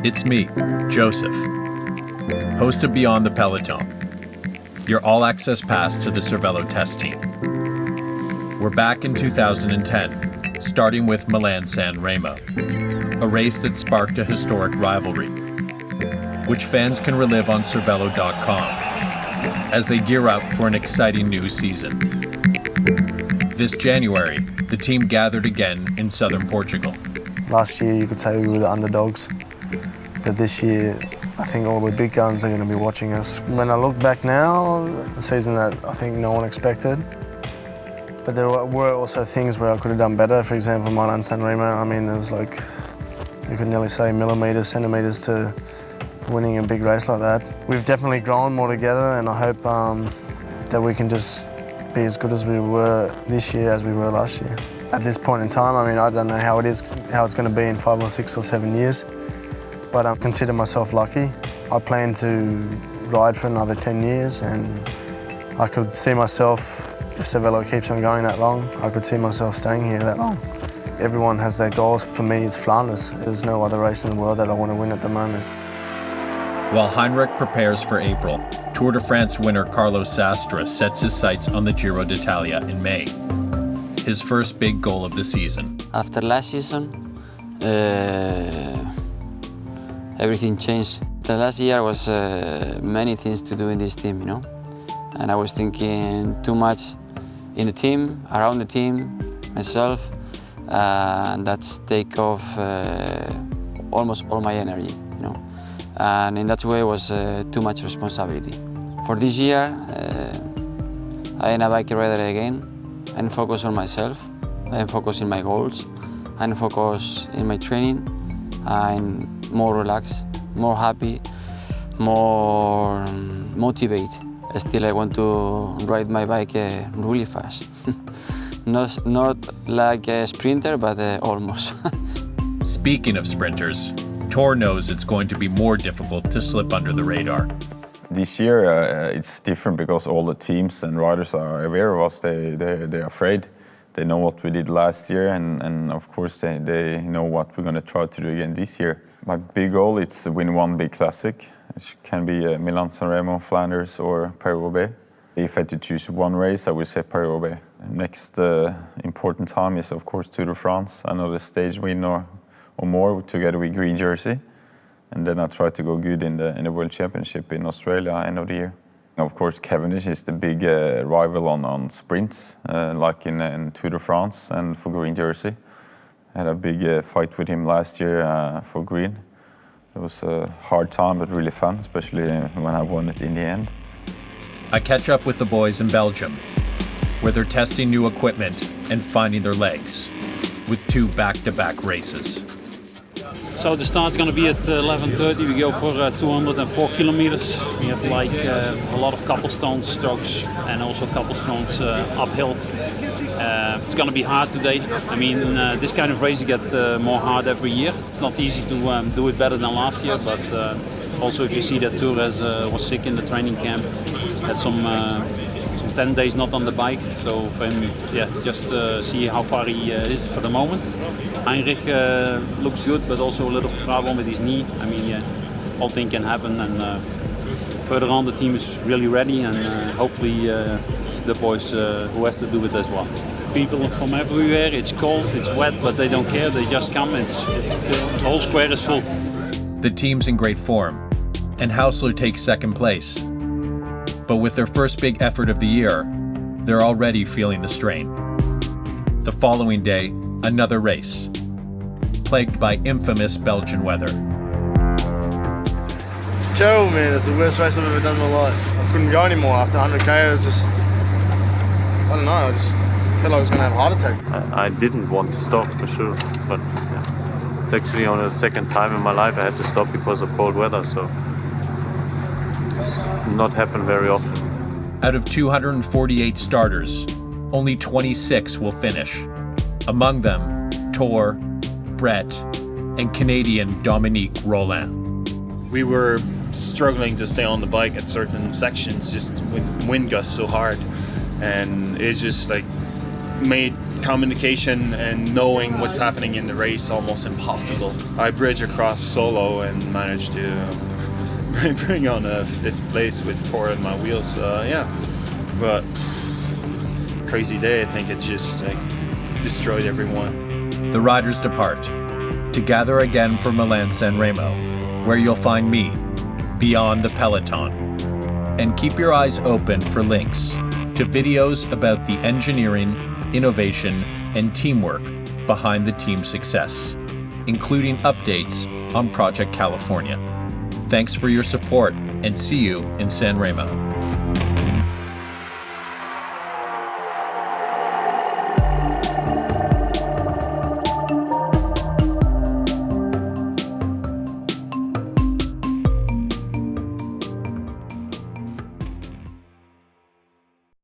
It's me, Joseph, host of Beyond the Peloton, your all-access pass to the Cervélo TestTeam. We're back in 2010, starting with Milan-San Remo, a race that sparked a historic rivalry, which fans can relive on Cervélo.com as they gear up for an exciting new season. This January, the team gathered again in southern Portugal. Last year, you could say we were the underdogs. But this year, I think all the big guns are going to be watching us. When I look back now, a season that I think no one expected. But there were also things where I could have done better. For example, Milan-San Remo, I mean, it was like, you could nearly say millimetres, centimetres to winning a big race like that. We've definitely grown more together, and I hope that we can just be as good as we were this year as we were last year. At this point in time, I mean, I don't know how it's going to be in 5 or 6 or 7 years. But I consider myself lucky. I plan to ride for another 10 years, and I could see myself, if Cervélo keeps on going that long, I could see myself staying here that long. Everyone has their goals. For me, it's Flanders. There's no other race in the world that I want to win at the moment. While Heinrich prepares for April, Tour de France winner Carlos Sastre sets his sights on the Giro d'Italia in May, his first big goal of the season. After last season, everything changed. The last year was many things to do in this team, you know? And I was thinking too much in the team, around the team, myself, and that's take off almost all my energy, you know? And in that way it was too much responsibility. For this year, I am a bike rider again. I'm focused on myself, I'm focused on my goals, I'm focused in my training. I'm more relaxed, more happy, more motivated. Still, I want to ride my bike really fast. Not like a sprinter, but almost. Speaking of sprinters, Tor knows it's going to be more difficult to slip under the radar. This year it's different because all the teams and riders are aware of us. They're afraid. They know what we did last year, and of course they know what we're going to try to do again this year. My big goal is to win one big classic. It can be Milan-San Remo, Flanders, or Paris-Roubaix. If I had to choose one race, I would say Paris-Roubaix. Next important time is, of course, Tour de France, another stage win or more together with green jersey. And then I try to go good in the World Championship in Australia end of the year. Of course, Cavendish is the big rival on sprints, like in Tour de France and for green jersey. I had a big fight with him last year for green. It was a hard time, but really fun, especially when I won it in the end. I catch up with the boys in Belgium, where they're testing new equipment and finding their legs, with 2 back-to-back races. So the start's going to be at 11:30. We go for 204 kilometers. We have like a lot of cobblestone strokes and also cobblestones uphill. It's going to be hard today. I mean, this kind of race you get more hard every year. It's not easy to do it better than last year, but also if you see that Torres was sick in the training camp, had some 10 days not on the bike, so for him, yeah, just see how far he is for the moment. Heinrich looks good, but also a little problem with his knee. I mean, yeah, all things can happen, and further on the team is really ready, and hopefully the boys who has to do it as well. People from everywhere, it's cold, it's wet, but they don't care, they just come, the whole square is full. The team's in great form, and Hausler takes second place. But with their first big effort of the year, they're already feeling the strain. The following day, another race, plagued by infamous Belgian weather. Cervélo, man, it's the worst race I've ever done in my life. I couldn't go anymore after 100k. I was just, I don't know, I just felt like I was going to have a heart attack. I didn't want to stop for sure, but yeah. It's actually on the second time in my life I had to stop because of cold weather, so it's not happened very often. Out of 248 starters, only 26 will finish. Among them, Tor, Brett, and Canadian Dominique Roland. We were struggling to stay on the bike at certain sections just when wind gusts so hard, and it just like made communication and knowing what's happening in the race almost impossible. I bridged across solo and managed to bring on a 5th place with Tor in my wheels. Yeah, but crazy day. I think it just like destroyed everyone. The riders depart to gather again for Milan-San Remo, where you'll find me, beyond the peloton. And keep your eyes open for links to videos about the engineering, innovation, and teamwork behind the team's success, including updates on Project California. Thanks for your support, and see you in San Remo.